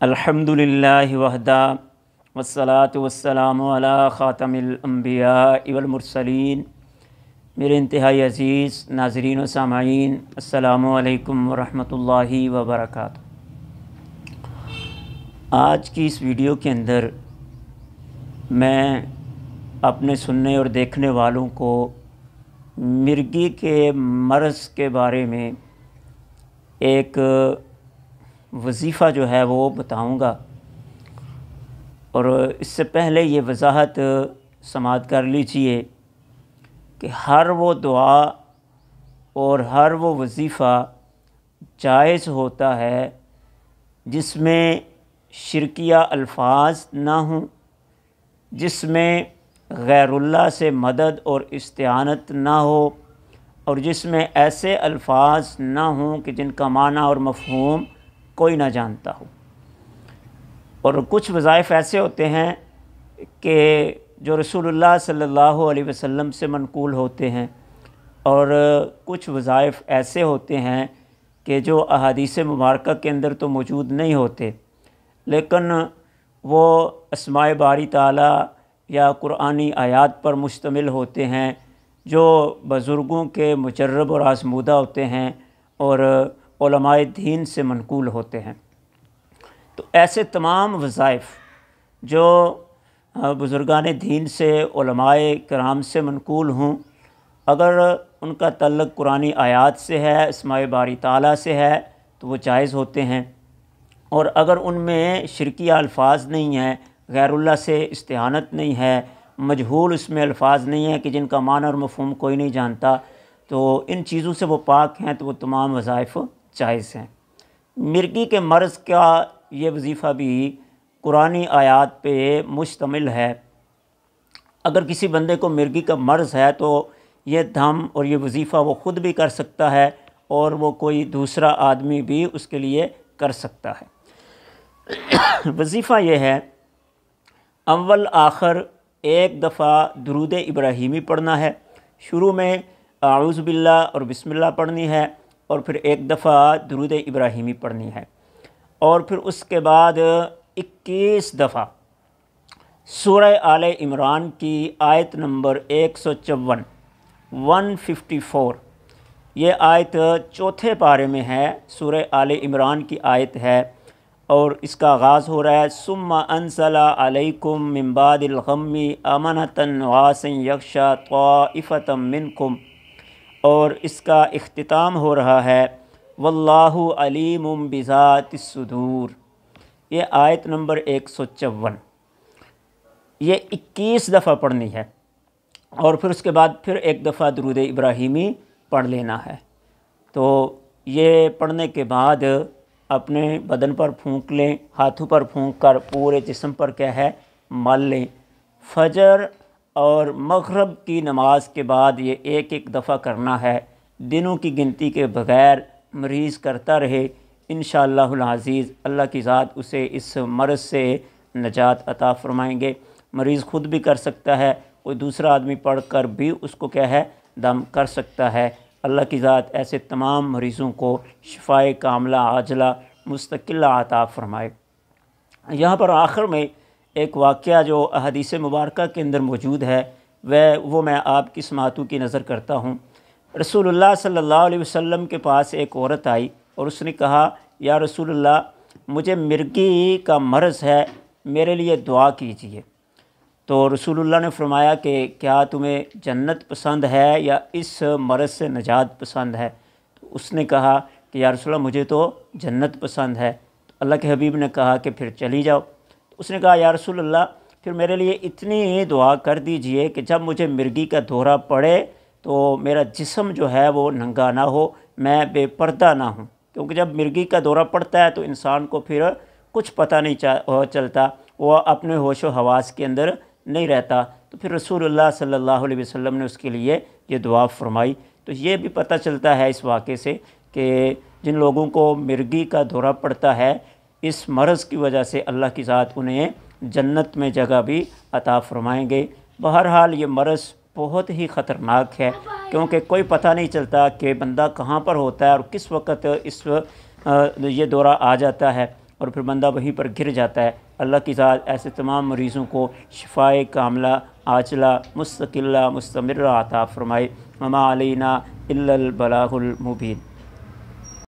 الحمدللہ وحدہ والصلاة والسلام علی خاتم الانبیاء والمرسلین۔ میرے انتہائی عزیز ناظرین و سامعین، السلام علیکم ورحمۃ اللہ وبرکاتہ۔ آج کی اس ویڈیو کے اندر میں اپنے سننے اور دیکھنے والوں کو مرگی کے مرض کے بارے میں ایک وظیفہ جو ہے وہ بتاؤں گا، اور اس سے پہلے یہ وضاحت سماعت کر لیجئے کہ ہر وہ دعا اور ہر وہ وظیفہ جائز ہوتا ہے جس میں شرکیہ الفاظ نہ ہوں، جس میں غیر اللہ سے مدد اور استعانت نہ ہو، اور جس میں ایسے الفاظ نہ ہوں کہ جن کا معنی اور مفہوم کوئی نہ جانتا ہو۔ اور کچھ وظائف ایسے ہوتے ہیں کہ جو رسول اللہ صلی اللہ علیہ وسلم سے منقول ہوتے ہیں، اور کچھ وظائف ایسے ہوتے ہیں کہ جو احادیث مبارکہ کے اندر تو موجود نہیں ہوتے، لیکن وہ اسماء باری تعالیٰ یا قرآنی آیات پر مشتمل ہوتے ہیں، جو بزرگوں کے مجرب اور آزمودہ ہوتے ہیں اور علماء دین سے منقول ہوتے ہیں۔ تو ایسے تمام وظائف جو بزرگان دین سے، علماء کرام سے منقول ہوں، اگر ان کا تعلق قرآنی آیات سے ہے، اسماء باری تعالیٰ سے ہے، تو وہ جائز ہوتے ہیں، اور اگر ان میں شرکیہ الفاظ نہیں ہیں، غیر اللہ سے استعانت نہیں ہے، مجہول اس میں الفاظ نہیں ہیں کہ جن کا معنی اور مفہوم کوئی نہیں جانتا، تو ان چیزوں سے وہ پاک ہیں، تو وہ تمام وظائف جائز ہیں۔ مرگی کے مرض کا یہ وظیفہ بھی قرآنی آیات پہ مشتمل ہے۔ اگر کسی بندے کو مرگی کا مرض ہے تو یہ دم اور یہ وظیفہ وہ خود بھی کر سکتا ہے، اور وہ کوئی دوسرا آدمی بھی اس کے لیے کر سکتا ہے۔ وظیفہ یہ ہے، اول آخر ایک دفعہ درود ابراہیمی پڑھنا ہے۔ شروع میں اعوذ باللہ اور بسم اللہ پڑھنی ہے، اور پھر ایک دفعہ درود ابراہیمی پڑھنی ہے، اور پھر اس کے بعد 21 دفعہ سورہ آل عمران کی آیت نمبر 154 154، یہ آیت چوتھے پارے میں ہے، سورہ آل عمران کی آیت ہے، اور اس کا آغاز ہو رہا ہے ثم انزل علیکم من بعد الغم امنۃ نعاسا یغشی طائفۃ منکم، اور اس کا اختتام ہو رہا ہے واللہ علیم بذات الصدور، یہ آیت نمبر 154، یہ 21 دفعہ پڑھنی ہے، اور پھر اس کے بعد پھر ایک دفعہ درود ابراہیمی پڑھ لینا ہے۔ تو یہ پڑھنے کے بعد اپنے بدن پر پھونک لیں، ہاتھوں پر پھونک کر پورے جسم پر کیا ہے مل لیں۔ فجر اور مغرب کی نماز کے بعد یہ ایک ایک دفعہ کرنا ہے، دنوں کی گنتی کے بغیر مریض کرتا رہے، انشاءاللہ العزیز اللہ کی ذات اسے اس مرض سے نجات عطا فرمائیں گے۔ مریض خود بھی کر سکتا ہے، کوئی دوسرا آدمی پڑھ کر بھی اس کو کیا ہے دم کر سکتا ہے۔ اللہ کی ذات ایسے تمام مریضوں کو شفائے کاملہ عاجلہ مستقلہ عطا فرمائے۔ یہاں پر آخر میں ایک واقعہ جو احادیث مبارکہ کے اندر موجود ہے، وہ میں آپ کی سماعتوں کی نظر کرتا ہوں۔ رسول اللہ صلی اللہ علیہ وسلم کے پاس ایک عورت آئی، اور اس نے کہا یا رسول اللہ، مجھے مرگی کا مرض ہے، میرے لیے دعا کیجیے۔ تو رسول اللہ نے فرمایا کہ کیا تمہیں جنت پسند ہے یا اس مرض سے نجات پسند ہے؟ تو اس نے کہا کہ یا رسول اللہ، مجھے تو جنت پسند ہے۔ تو اللہ کے حبیب نے کہا کہ پھر چلی جاؤ۔ اس نے کہا یا رسول اللہ، پھر میرے لیے اتنی دعا کر دیجئے کہ جب مجھے مرگی کا دورہ پڑے تو میرا جسم جو ہے وہ ننگا نہ ہو، میں بے پردہ نہ ہوں، کیونکہ جب مرگی کا دورہ پڑتا ہے تو انسان کو پھر کچھ پتہ نہیں چلتا، وہ اپنے ہوش و حواس کے اندر نہیں رہتا۔ تو پھر رسول اللہ صلی اللہ علیہ وسلم نے اس کے لیے یہ دعا فرمائی۔ تو یہ بھی پتہ چلتا ہے اس واقعے سے کہ جن لوگوں کو مرگی کا دورہ پڑتا ہے، اس مرض کی وجہ سے اللہ کی ذات انہیں جنت میں جگہ بھی عطا فرمائیں گے۔ بہرحال یہ مرض بہت ہی خطرناک ہے، کیونکہ کوئی پتہ نہیں چلتا کہ بندہ کہاں پر ہوتا ہے اور کس وقت یہ دورہ آ جاتا ہے۔ اور پھر بندہ وہیں پر گر جاتا ہے۔ اللہ کی ذات ایسے تمام مریضوں کو شفائے کاملہ عاجلہ مستقلہ مستمرہ عطا فرمائے۔ وما علینا الا البلاغ المبین۔